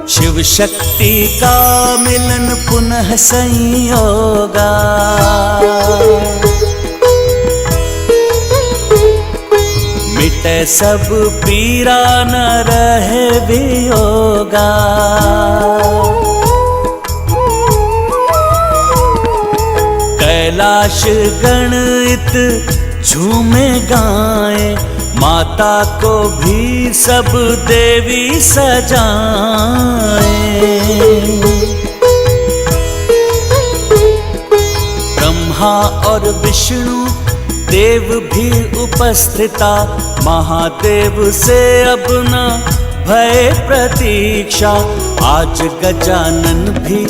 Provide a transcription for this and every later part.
शिव शक्ति का मिलन पुनः संयोगा। मिटे सब पीरा न रहे वियोगा। कैलाश गणित झूमे गाए, माता को भी सब देवी सजाए। ब्रह्मा और विष्णु देव भी उपस्थिता, महादेव से अब न भय प्रतीक्षा। आज गजानन भी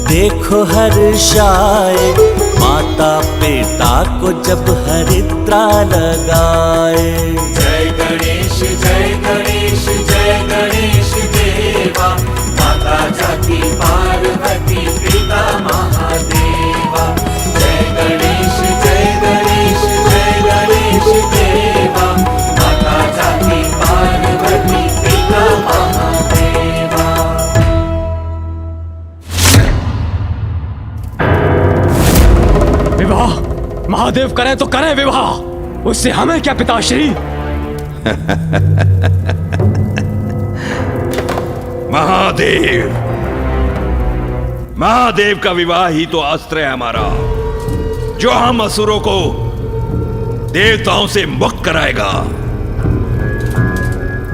देखो हर्षाए, माता पिता को जब हरिद्रा लगाए। जय गणेश जय गणेश जय गणेश देवा, माता जाति पार्वती पिता महादेवा। जय गणेश जय गणेश जय गणेश देवा, माता जाति पार्वती पिता महादेवा। विवाह महादेव करें तो करें विवाह, उससे हमें क्या पिताश्री। महादेव का विवाह ही तो अस्त्र है हमारा, जो हम असुरों को देवताओं से मुक्त कराएगा।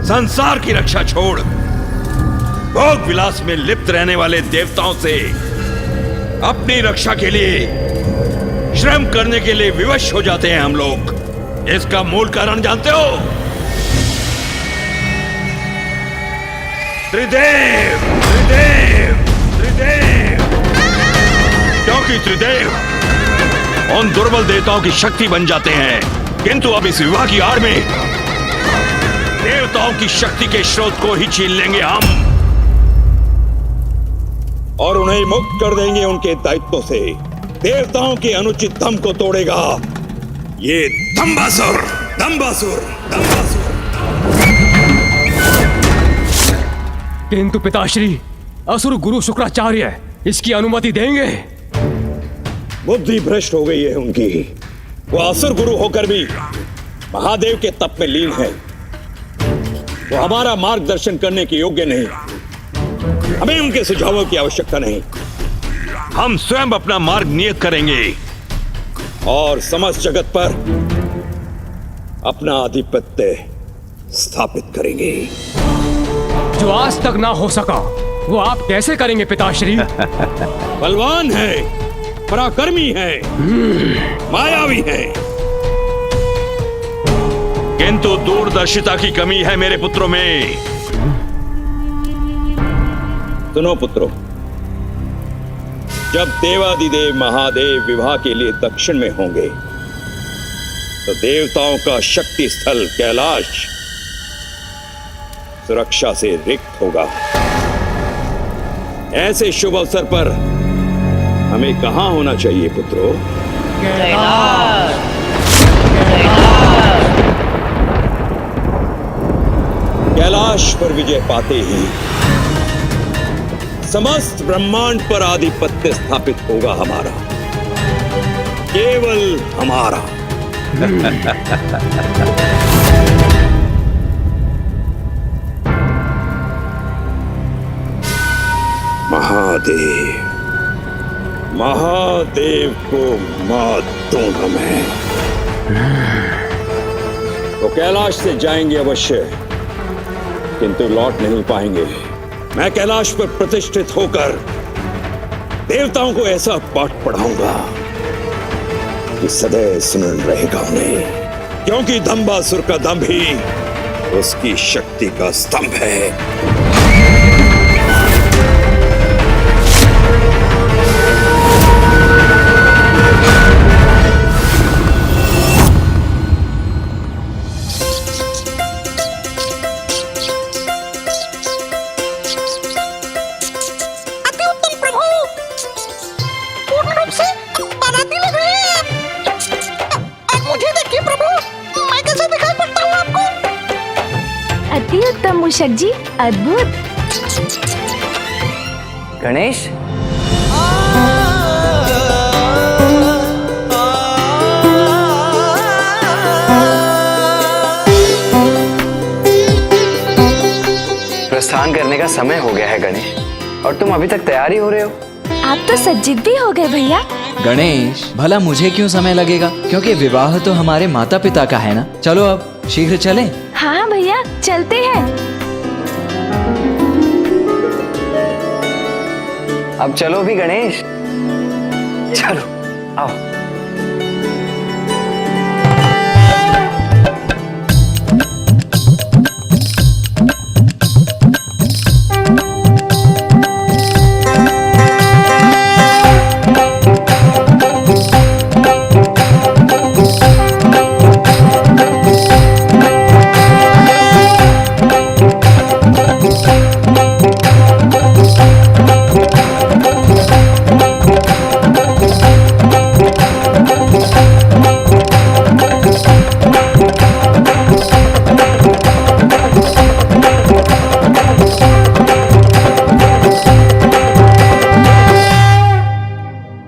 संसार की रक्षा छोड़ भोग विलास में लिप्त रहने वाले देवताओं से अपनी रक्षा के लिए श्रम करने के लिए विवश हो जाते हैं हम लोग। इसका मूल कारण जानते हो? त्रिदेव त्रिदेव त्रिदेव। क्योंकि त्रिदेव उन दुर्बल देवताओं की शक्ति बन जाते हैं, किंतु अब इस विवाह की आड़ में देवताओं की शक्ति के स्रोत को ही छीन लेंगे हम, और उन्हें मुक्त कर देंगे उनके दायित्व से। देवताओं के अनुचित दम को तोड़ेगा ये दंबासुर दंबासुर दंबासुर। किंतु पिताश्री, असुर गुरु शुक्राचार्य इसकी अनुमति देंगे? बुद्धि भ्रष्ट हो गई है उनकी। वो असुर गुरु होकर भी महादेव के तप में लीन है। वो हमारा मार्गदर्शन करने के योग्य नहीं। हमें उनके सुझावों की आवश्यकता नहीं। हम स्वयं अपना मार्ग नियत करेंगे और समस्त जगत पर अपना आधिपत्य स्थापित करेंगे। जो आज तक ना हो सका वो आप कैसे करेंगे पिताश्री? बलवान है, पराक्रमी है, मायावी है, किंतु दूरदर्शिता की कमी है मेरे पुत्रों में। सुनो पुत्रों, जब देवादिदेव महादेव विवाह के लिए दक्षिण में होंगे तो देवताओं का शक्ति स्थल कैलाश सुरक्षा से रिक्त होगा। ऐसे शुभ अवसर पर हमें कहां होना चाहिए पुत्रों? कैलाश। कैलाश पर विजय पाते ही समस्त ब्रह्मांड पर आधिपत्य स्थापित होगा हमारा, केवल हमारा। महादेव, महादेव को मात दूंगा मैं। तो कैलाश से जाएंगे अवश्य, किंतु लौट नहीं पाएंगे। मैं कैलाश पर प्रतिष्ठित होकर देवताओं को ऐसा पाठ पढ़ाऊंगा कि सदैव स्मरण रहेगा उन्हें, क्योंकि दंबासुर का दंभ ही उसकी शक्ति का स्तंभ है। अति उत्तम मूषक जी, अद्भुत। गणेश, प्रस्थान करने का समय हो गया है गणेश, और तुम अभी तक तैयार ही हो रहे हो। आप तो सज्जित भी हो गए भैया। गणेश, भला मुझे क्यों समय लगेगा, क्योंकि विवाह तो हमारे माता पिता का है ना। चलो अब शीघ्र चलें। हाँ भैया, चलते हैं। अब चलो भी गणेश, चलो आओ।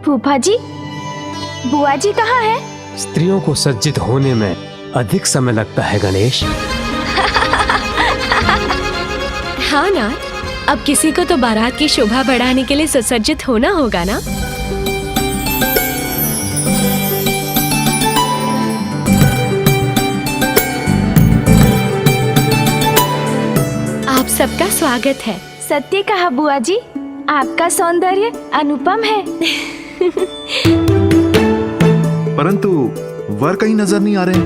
फूफा जी, बुआ जी कहाँ है? स्त्रियों को सज्जित होने में अधिक समय लगता है गणेश। हाँ ना, अब किसी को तो बारात की शोभा बढ़ाने के लिए सुसज्जित होना होगा ना। आप सबका स्वागत है। सत्य कहा बुआ जी, आपका सौंदर्य अनुपम है। परंतु वर कहीं नजर नहीं आ रहे।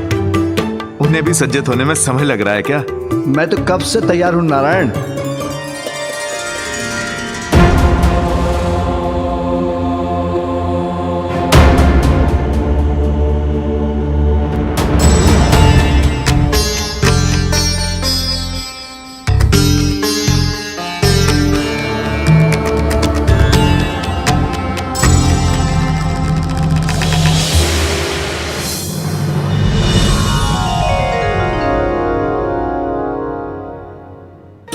उन्हें भी सज्जित होने में समय लग रहा है क्या? मैं तो कब से तैयार हूं नारायण।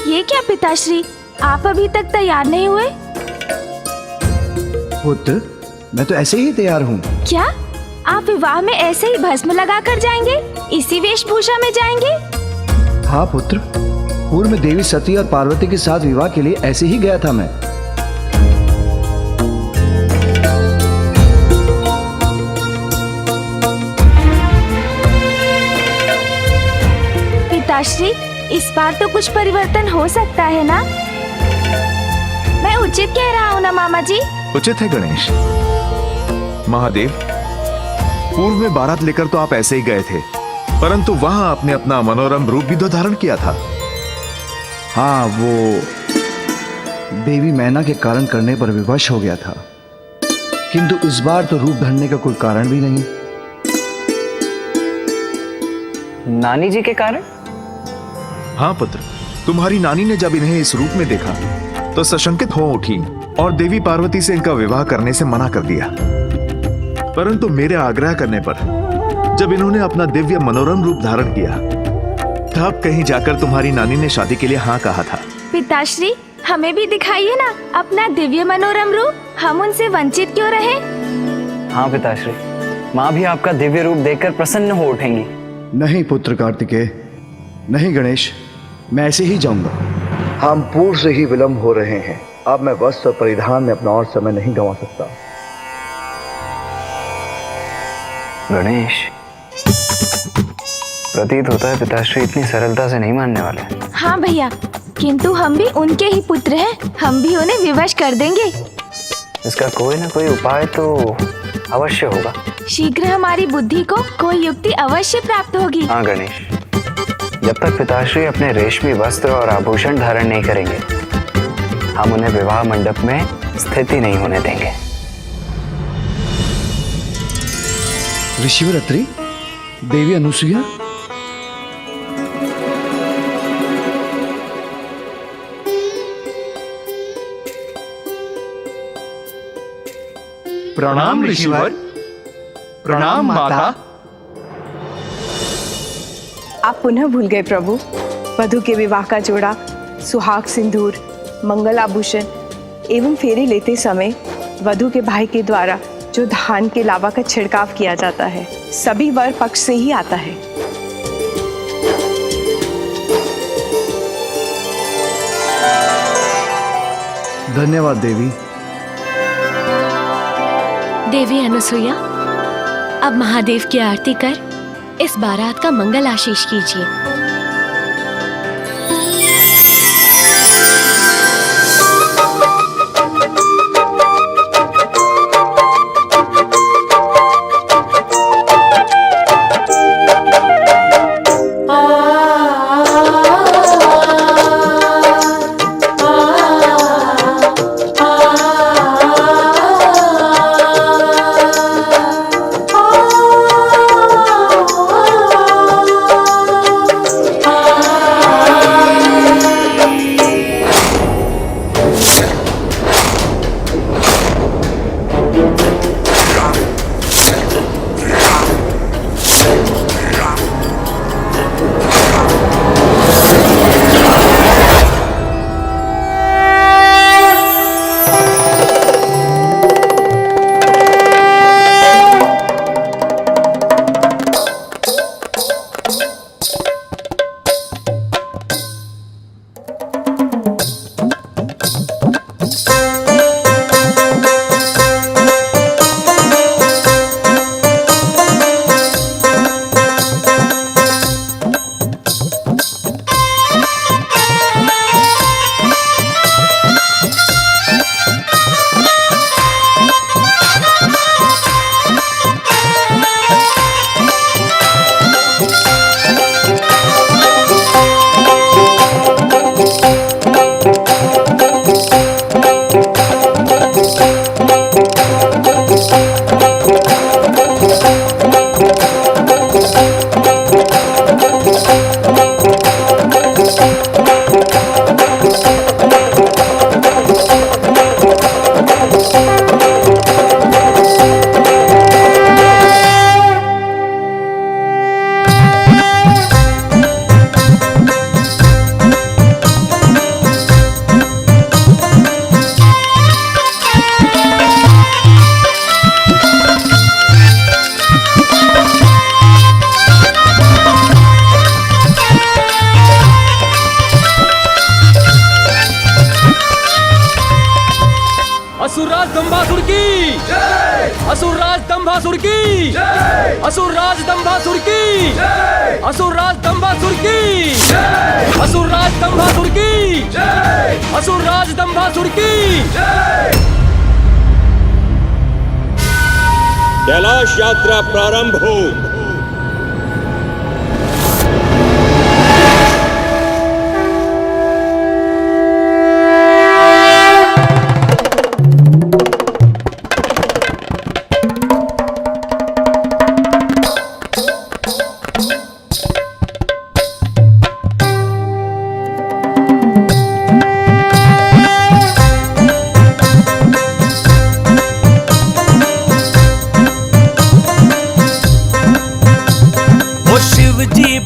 ये क्या पिताश्री, आप अभी तक तैयार नहीं हुए? पुत्र, मैं तो ऐसे ही तैयार हूँ। क्या आप विवाह में ऐसे ही भस्म लगाकर जाएंगे? इसी वेशभूषा में जाएंगे? हाँ पुत्र, पूर्व में देवी सती और पार्वती के साथ विवाह के लिए ऐसे ही गया था मैं। पिताश्री, इस बार तो कुछ परिवर्तन हो सकता है ना? मैं उचित कह रहा हूँ ना मामा जी? उचित है गणेश। महादेव, पूर्व में बारात लेकर तो आप ऐसे ही गए थे, परंतु वहां आपने अपना मनोरम रूप भी तो धारण किया था। हाँ, वो देवी मैना के कारण करने पर विवश हो गया था, किंतु इस बार तो रूप धरने का कोई कारण भी नहीं। नानी जी के कारण? हाँ पुत्र, तुम्हारी नानी ने जब इन्हें इस रूप में देखा तो सशंकित हो उठी और देवी पार्वती से इनका विवाह करने से मना कर दिया। परंतु मेरे आग्रह करने पर जब इन्होंने अपना दिव्य मनोरम रूप धारण किया, तब कहीं जाकर तुम्हारी नानी ने शादी के लिए हाँ कहा था। पिताश्री, हमें भी दिखाइए ना अपना दिव्य मनोरम रूप, हम उनसे वंचित क्यों रहे? हाँ पिताश्री, माँ भी आपका दिव्य रूप देखकर प्रसन्न हो उठेंगी। नहीं पुत्र कार्तिकेय, नहीं गणेश, मैं ऐसे ही जाऊंगा। हम पूर्व से ही विलंब हो रहे हैं, अब मैं वस्त्र परिधान में अपना और समय नहीं गंवा सकता। गणेश, प्रतीत होता है पिताश्री इतनी सरलता से नहीं मानने वाले। हाँ भैया, किंतु हम भी उनके ही पुत्र हैं, हम भी उन्हें विवश कर देंगे। इसका कोई ना कोई उपाय तो अवश्य होगा। शीघ्र हमारी बुद्धि को कोई युक्ति अवश्य प्राप्त होगी। हाँ गणेश, जब तक पिताश्री अपने रेशमी वस्त्र और आभूषण धारण नहीं करेंगे, हम उन्हें विवाह मंडप में स्थिति नहीं होने देंगे। ऋषिवर अत्रि, देवी अनुसुईया, प्रणाम ऋषिवर। प्रणाम माता। आप पुनः भूल गए प्रभु। वधू के विवाह का जोड़ा, सुहाग सिंदूर, मंगल आभूषण, एवं फेरे लेते समय वधू के भाई के द्वारा जो धान के लावा का छिड़काव किया जाता है सभी वर पक्ष से ही आता है। धन्यवाद देवी। देवी अनुसुईया, अब महादेव की आरती कर इस बारात का मंगल आशीष कीजिए। असुरराज दंभासुर की जय, असुरराज दंभासुर की जय, असुरराज दंभासुर की जय, असुरराज दंभासुर की जय, असुरराज दंभासुर की जय, असुरराज दंभासुर की जय। कैलाश यात्रा प्रारंभ हो।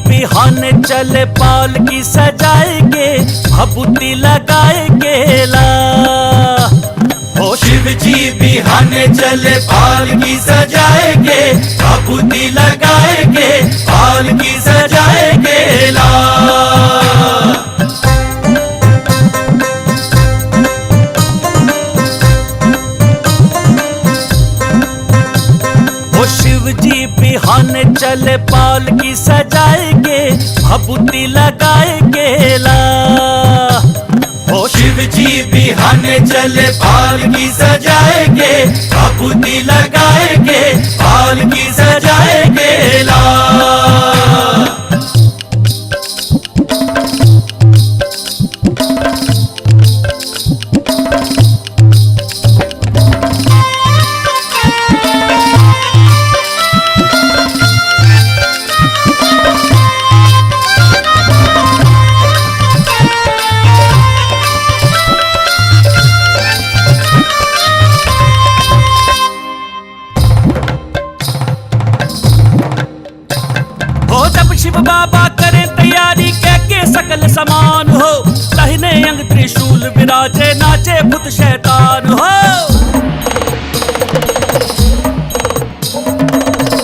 बिहाने चले पाल की सजाएंगे भभूति लगाएंगे ला। ओ शिव जी बिहाने चले पाल की सजाएंगे भभूति लगाएंगे पाल की सजाएंगे ला। बिहाने चले पाल की सजाएंगे भभूति लगाएंगे ला। ओ शिव जी बिहाने चले पाल की सजाएंगे भभूति लगाएंगे पाल की सजाएंगे ला। शिव बाबा करें तैयारी कह के सकल समान हो। दाहिने अंग त्रिशूल त्रिशूल विराजे नाचे भूत शैतान हो।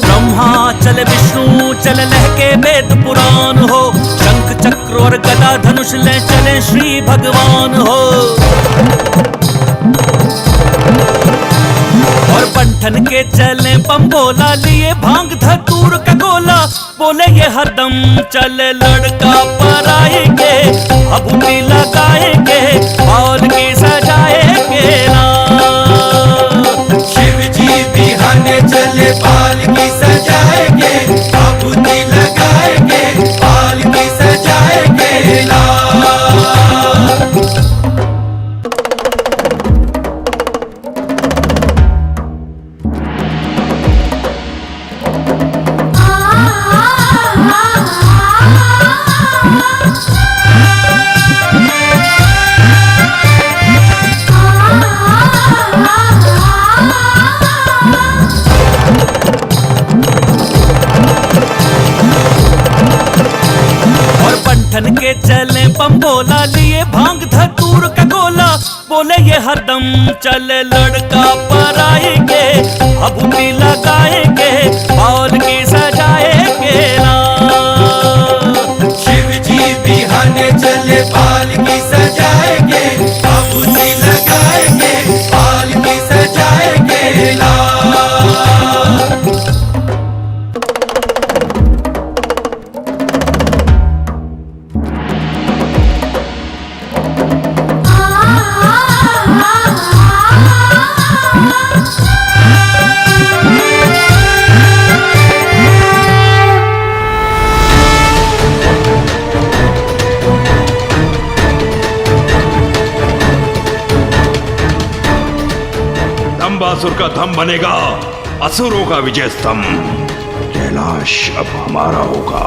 ब्रह्मा चले विष्णु चले लहके वेद पुराण हो। शंख चक्र और गदा धनुष ले चले श्री भगवान हो। और बंठन के चले बम्बोला लिए भांग धतूर का गोला। बोले ये हरदम चले लड़का पराएंगे भभूति लगाएंगे और की सजाएंगे ना। शिव जी बिहाने चले बाल की सजाएंगे भभूति लगाएंगे बाल की सजाएंगे ला। बंठन के चले बम्बोला लिए भांग धतूर का गोला। बोले ये हरदम चले लड़का पराएंगे भभूति लगाएंगे और की सजाएंगे ना। शिव जी बिहाने चले बाल की सजाएंगे भभूति लगाएंगे बाल की सजाएंगे ला। दंबासुर का धम बनेगा असुरों का विजय स्तंभ। कैलाश अब हमारा होगा।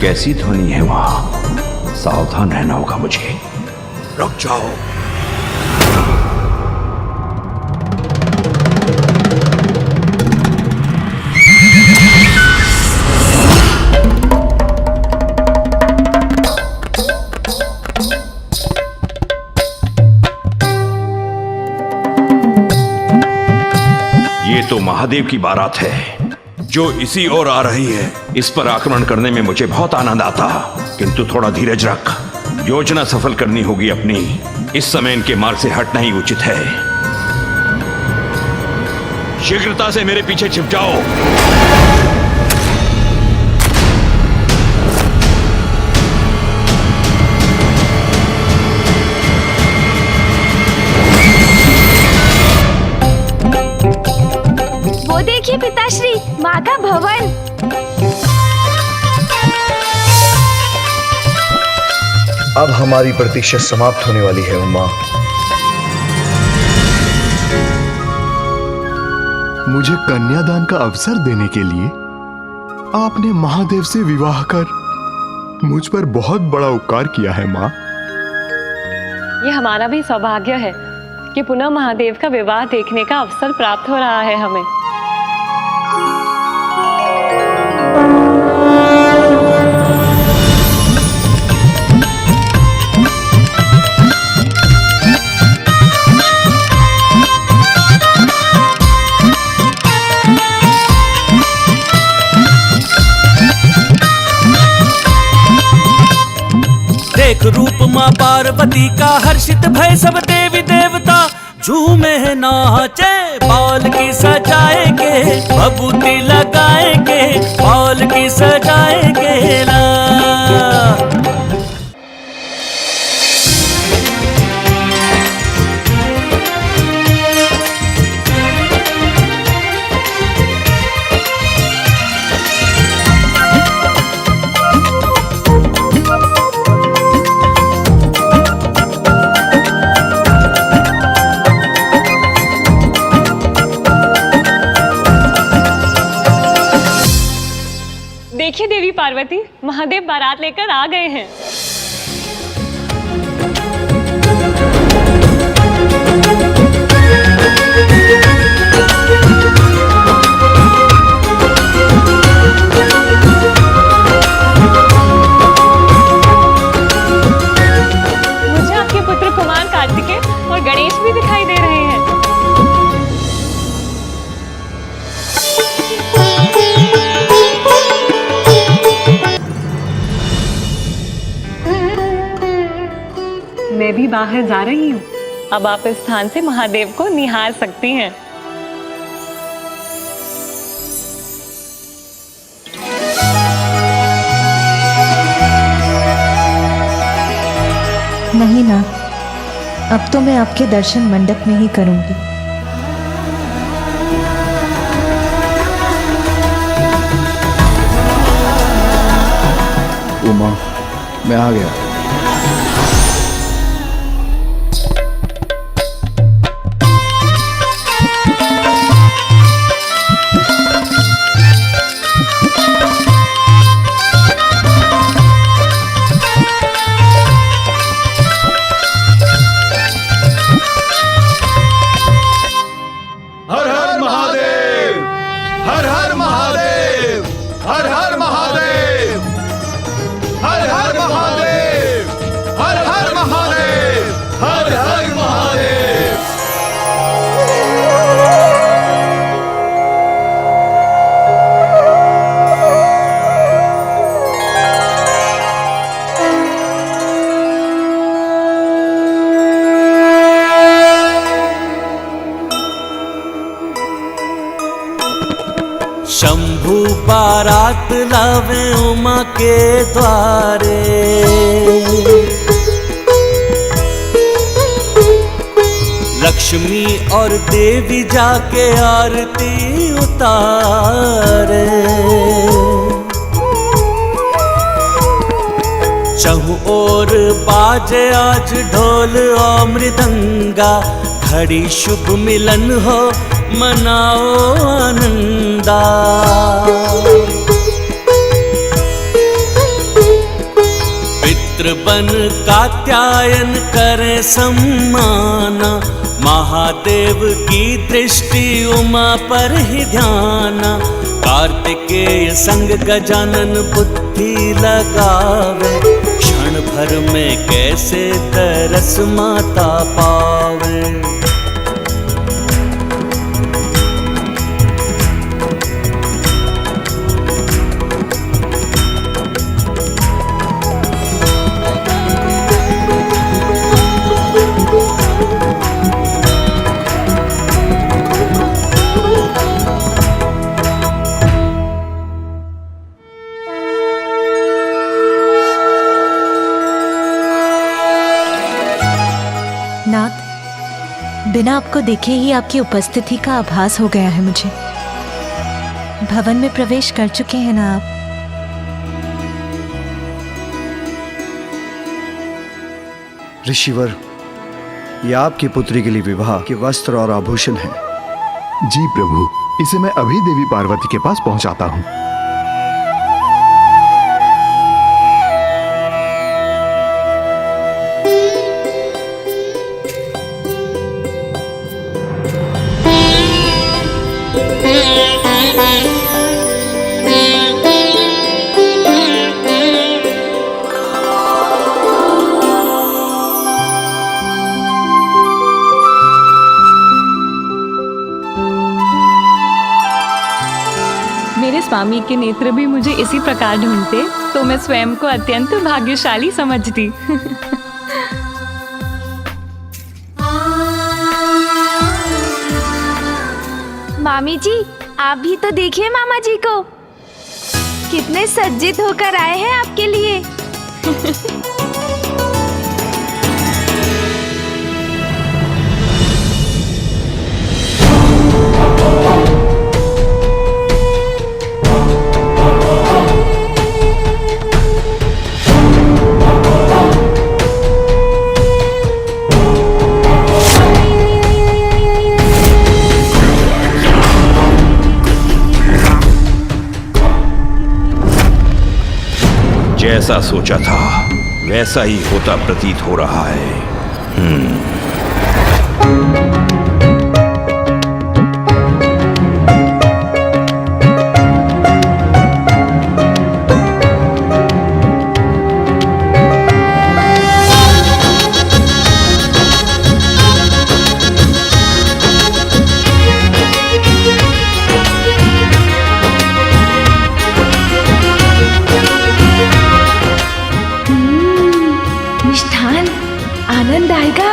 कैसी ध्वनि है वहां? सावधान रहना होगा मुझे। रुक जाओ। ये तो महादेव की बारात है जो इसी ओर आ रही है। इस पर आक्रमण करने में मुझे बहुत आनंद आता, किंतु थोड़ा धीरज रख। योजना सफल करनी होगी अपनी। इस समय इनके मार्ग से हटना ही उचित है। शीघ्रता से मेरे पीछे छिप जाओ। वो देखिए पिताश्री, माँ का भवन। अब हमारी प्रतीक्षा समाप्त होने वाली है उमा। मुझे कन्यादान का अवसर देने के लिए आपने महादेव से विवाह कर मुझ पर बहुत बड़ा उपकार किया है माँ। ये हमारा भी सौभाग्य है कि पुनः महादेव का विवाह देखने का अवसर प्राप्त हो रहा है हमें। देख रूप माँ पार्वती का हर्षित भय सब देवी देवता झूमे नाचे। बाल की सजाएंगे भभूति लगाएंगे बाल की सजाएंगे ना। पार्वती, महादेव बारात लेकर आ गए हैं। मुझे आपके पुत्र कुमार कार्तिकेय और गणेश भी दिखाई दे रहे हैं। मैं भी बाहर जा रही हूँ। अब आप इस स्थान से महादेव को निहार सकती हैं। नहीं ना, अब तो मैं आपके दर्शन मंडप में ही करूंगी। उमा, मैं आ गया। हर हर महादेव, हर हर महादेव, हर हर महादेव, हर हर महादेव, हर हर महादेव, हर हर महादेव। शंभू बारात लावे उमा के द्वारे, लक्ष्मी और देवी जाके आरती उतारे। चहु और बाजे आज ढोल और मृदंगा, घड़ी शुभ मिलन हो मनाओ आनंदा। पितृबन कात्यायन करे सम्माना, महादेव की दृष्टि उमा पर ही ध्याना। कार्तिकेय संग गजानन बुद्धि लगावे, क्षण भर में कैसे तरस माता पावे। नाथ, बिना आपको देखे ही आपकी उपस्थिति का आभास हो गया है मुझे। भवन में प्रवेश कर चुके हैं ना आप? ऋषिवर, ये आपकी पुत्री के लिए विवाह के वस्त्र और आभूषण हैं। जी प्रभु, इसे मैं अभी देवी पार्वती के पास पहुंचाता हूँ। मेरे स्वामी के नेत्र भी मुझे इसी प्रकार ढूंढते तो मैं स्वयं को अत्यंत भाग्यशाली समझती। मामी जी, आप भी तो देखिए मामा जी को, कितने सज्जित होकर आए हैं आपके लिए। जैसा सोचा था वैसा ही होता प्रतीत हो रहा है। मिष्ठान आनंद आएगा।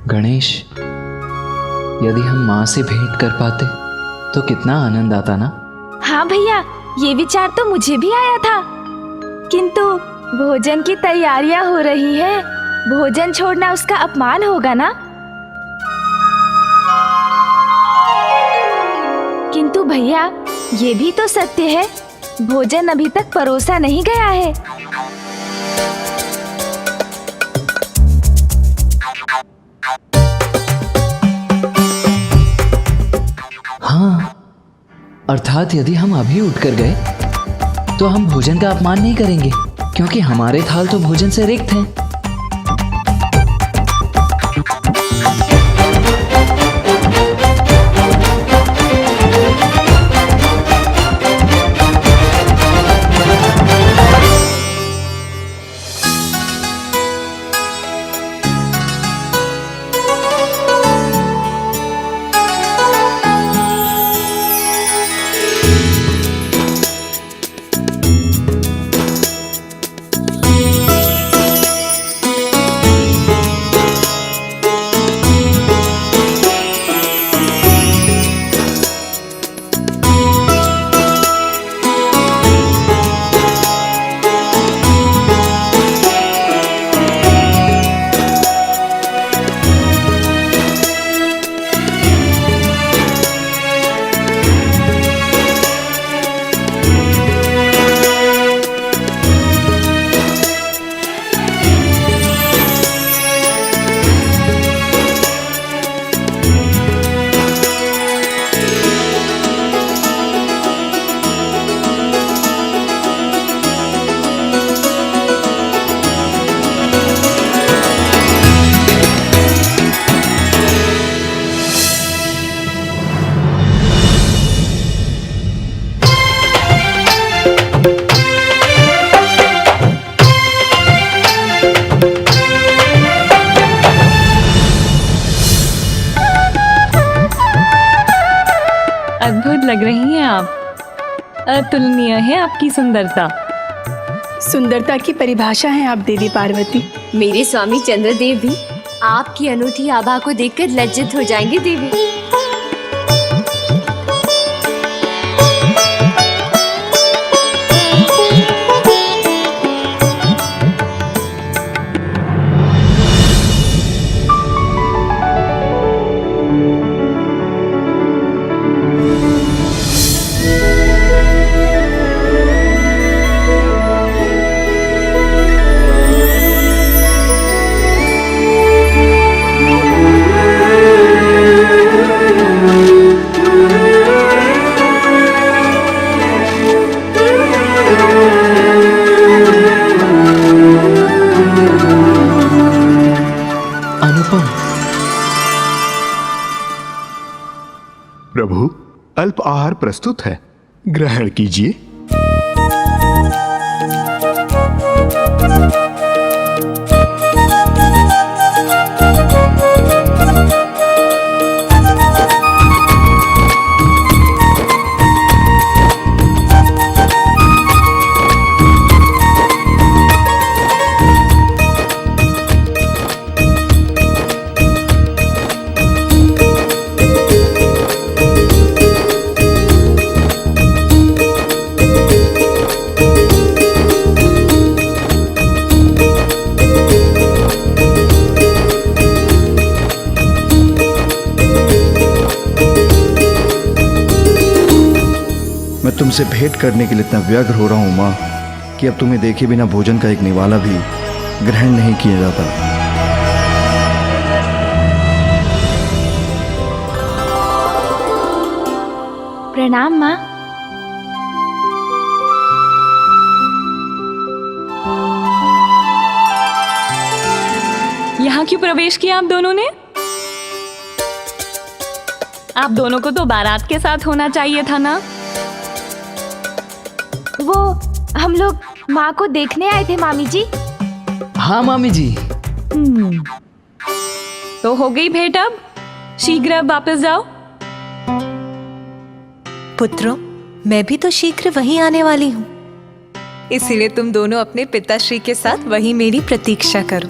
गणेश, यदि हम माँ से भेंट कर पाते तो कितना आनंद आता ना। हाँ भैया, ये विचार तो मुझे भी आया था, किंतु भोजन की तैयारियां हो रही है, भोजन छोड़ना उसका अपमान होगा ना। किंतु भैया, ये भी तो सत्य है, भोजन अभी तक परोसा नहीं गया है। हाँ, अर्थात यदि हम अभी उठकर गए तो हम भोजन का अपमान नहीं करेंगे, क्योंकि हमारे थाल तो भोजन से रिक्त हैं। अद्भुत लग रही हैं आप, अतुलनीय है आपकी सुंदरता। सुंदरता की परिभाषा है आप देवी पार्वती। मेरे स्वामी चंद्रदेव भी आपकी अनूठी आभा को देखकर लज्जित हो जाएंगे देवी। प्रभु, अल्प आहार प्रस्तुत है, ग्रहण कीजिए। मैं तुमसे भेंट करने के लिए इतना व्यग्र हो रहा हूं माँ कि अब तुम्हें देखे बिना भोजन का एक निवाला भी ग्रहण नहीं किया जाता। प्रणाम माँ। यहाँ क्यों प्रवेश किया आप दोनों ने? आप दोनों को तो बारात के साथ होना चाहिए था ना। वो हम लोग माँ को देखने आए थे मामी जी। हाँ मामी जी। तो हो गई भेंट, अब शीघ्र अब वापस जाओ। पुत्रों, मैं भी तो शीघ्र वहीं आने वाली हूँ, इसीलिए तुम दोनों अपने पिताश्री के साथ वहीं मेरी प्रतीक्षा करो।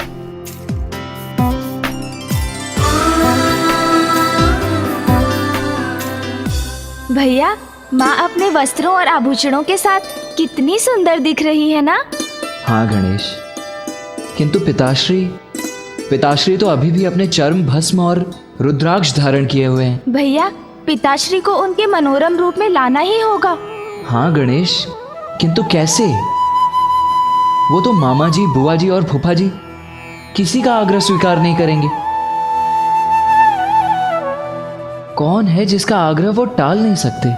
भैया, माँ अपने वस्त्रों और आभूषणों के साथ कितनी सुंदर दिख रही है ना। हाँ गणेश, किंतु पिताश्री तो अभी भी अपने चर्म भस्म और रुद्राक्ष धारण किए हुए हैं। भैया, पिताश्री को उनके मनोरम रूप में लाना ही होगा। हाँ गणेश, किंतु कैसे? वो तो मामा जी, बुआ जी और फूफा जी किसी का आग्रह स्वीकार नहीं करेंगे। कौन है जिसका आग्रह वो टाल नहीं सकते?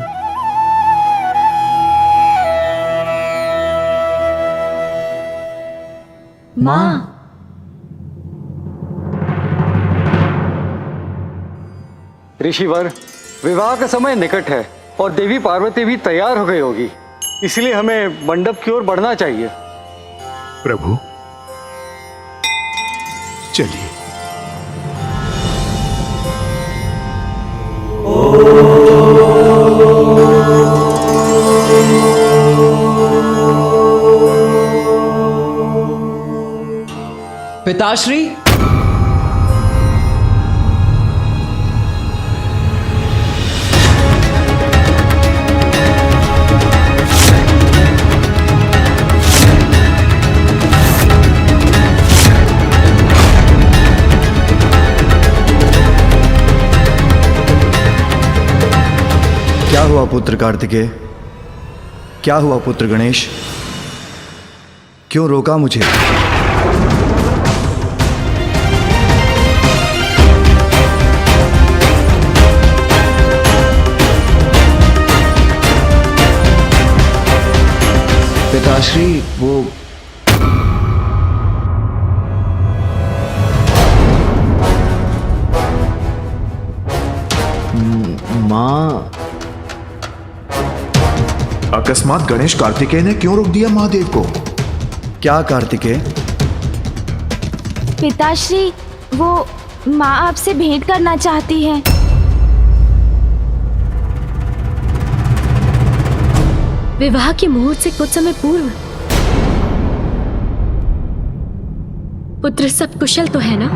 माँ। ऋषिवर, विवाह का समय निकट है और देवी पार्वती भी तैयार हो गई होगी, इसलिए हमें मंडप की ओर बढ़ना चाहिए। प्रभु चलिए। पिताश्री, क्या हुआ पुत्र कार्तिकेय? क्या हुआ पुत्र गणेश? क्यों रोका मुझे? पिताश्री, वो माँ। अकस्मात गणेश कार्तिकेय ने क्यों रोक दिया महादेव को? क्या कार्तिकेय? पिताश्री, वो माँ आपसे भेंट करना चाहती हैं। विवाह के मुहूर्त से कुछ समय पूर्व। पुत्र सब कुशल तो है ना?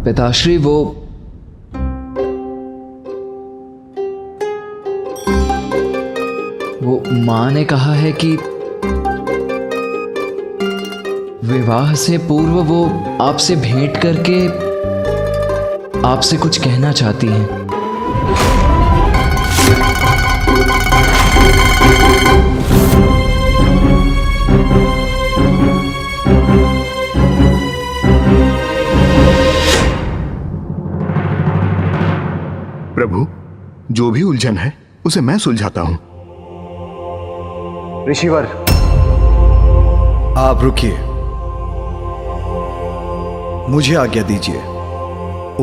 पिताश्री, वो माँ ने कहा है कि विवाह से पूर्व वो आपसे भेंट करके आपसे कुछ कहना चाहती हैं। प्रभु, जो भी उलझन है उसे मैं सुलझाता हूं। ऋषिवर, आप रुकिए, मुझे आज्ञा दीजिए।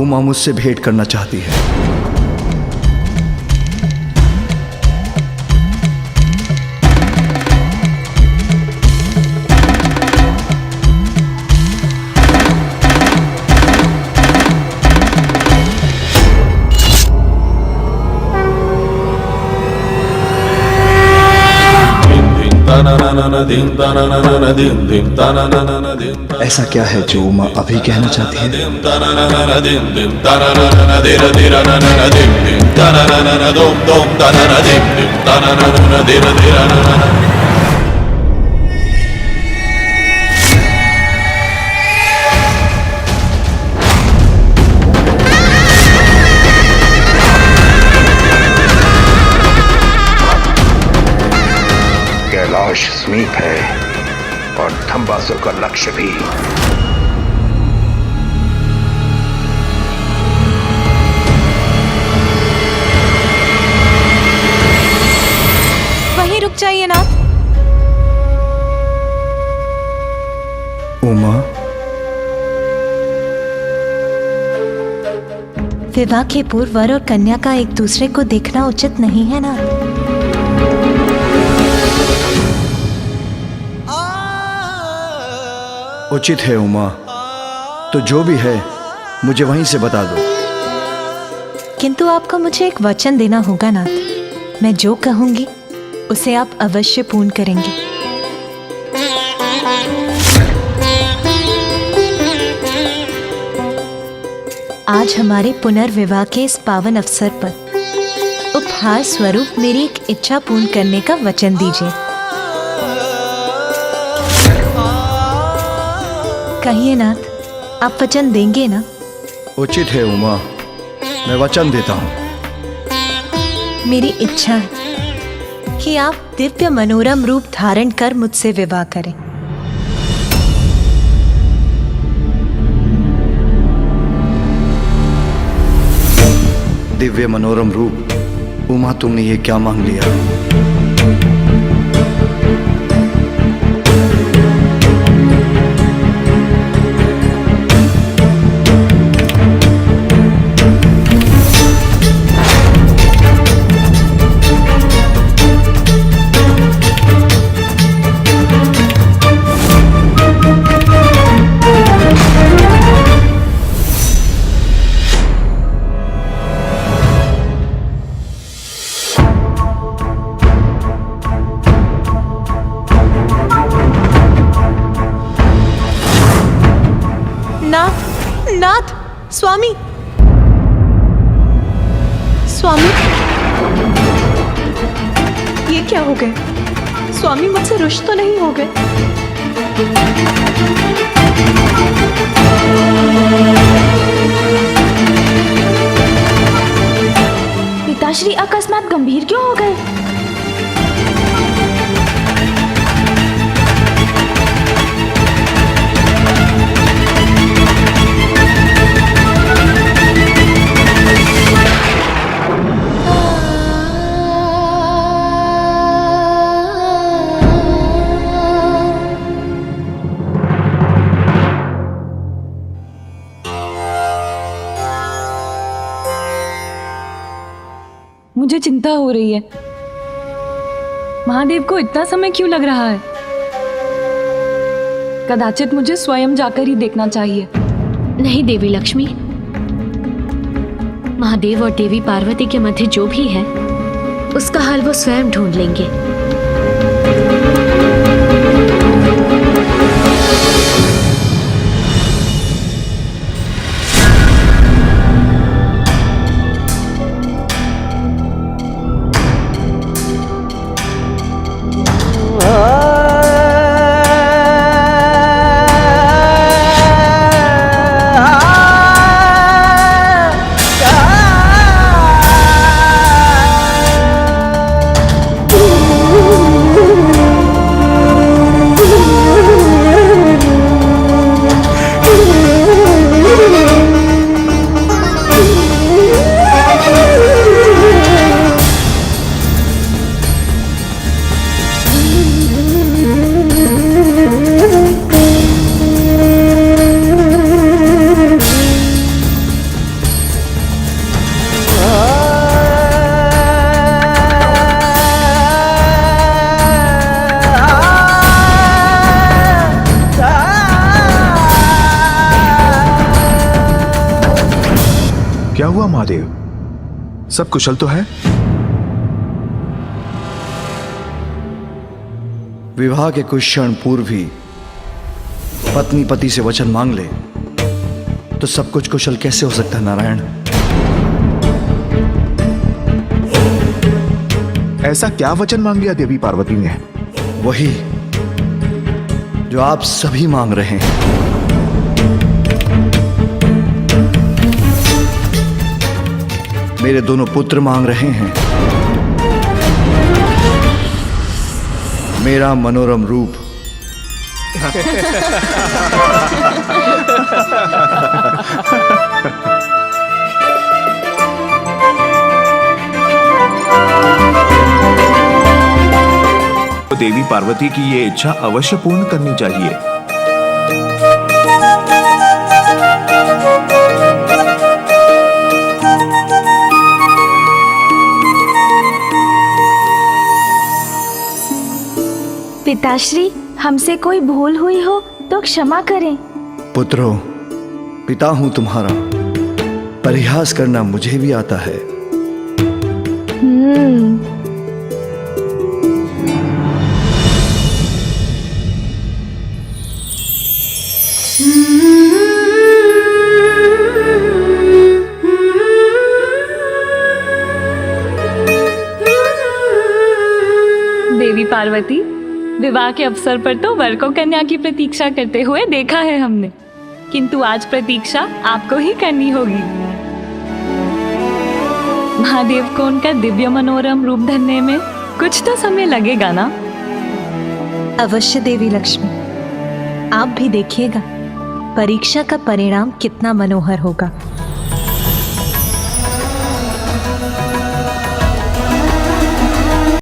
उमा मुझसे भेंट करना चाहती है। ऐसा क्या है जो उमा अभी कहना चाहती है? कैलाश समीप है और धम्बासुर का लक्ष्य भी। रुक जाइए नाथ। उमा, विवाह के पूर्व वर और कन्या का एक दूसरे को देखना उचित नहीं है ना। उचित है उमा, तो जो भी है मुझे वहीं से बता दो। किंतु आपको मुझे एक वचन देना होगा नाथ। मैं जो कहूंगी उसे आप अवश्य पूर्ण करेंगे। आज हमारे पुनर्विवाह के इस पावन अवसर पर उपहार स्वरूप मेरी एक इच्छा पूर्ण करने का वचन दीजिए। कहिए नाथ, आप वचन देंगे ना? उचित है उमा, मैं वचन देता हूं। मेरी इच्छा है कि आप दिव्य मनोरम रूप धारण कर मुझसे विवाह करें। दिव्य मनोरम रूप? उमा, तुमने ये क्या मांग लिया? नाथ, स्वामी, स्वामी, ये क्या हो गए? स्वामी मुझसे रुष्ट तो नहीं हो गए? पिताश्री अकस्मात गंभीर क्यों हो गए? मुझे चिंता हो रही है। महादेव को इतना समय क्यों लग रहा है? कदाचित मुझे स्वयं जाकर ही देखना चाहिए। नहीं देवी लक्ष्मी, महादेव और देवी पार्वती के मध्य जो भी है उसका हल वो स्वयं ढूंढ लेंगे। क्या हुआ महादेव? सब कुशल तो है? विवाह के कुछ क्षण पूर्व ही पत्नी पति से वचन मांग ले तो सब कुछ कुशल कैसे हो सकता है नारायण? ऐसा क्या वचन मांग लिया देवी पार्वती ने? वही जो आप सभी मांग रहे हैं। मेरे दोनों पुत्र मांग रहे हैं मेरा मनोरम रूप। तो देवी पार्वती की ये इच्छा अवश्य पूर्ण करनी चाहिए। पिताश्री, हमसे कोई भूल हुई हो तो क्षमा करें। पुत्रो, पिता हूं तुम्हारा, परिहास करना मुझे भी आता है। देवी पार्वती, विवाह के अवसर पर तो वर को कन्या की प्रतीक्षा करते हुए देखा है हमने, किंतु आज प्रतीक्षा आपको ही करनी होगी। महादेव को उनका दिव्य मनोरम रूप धरने में कुछ तो समय लगेगा ना? अवश्य देवी लक्ष्मी, आप भी देखिएगा परीक्षा का परिणाम कितना मनोहर होगा।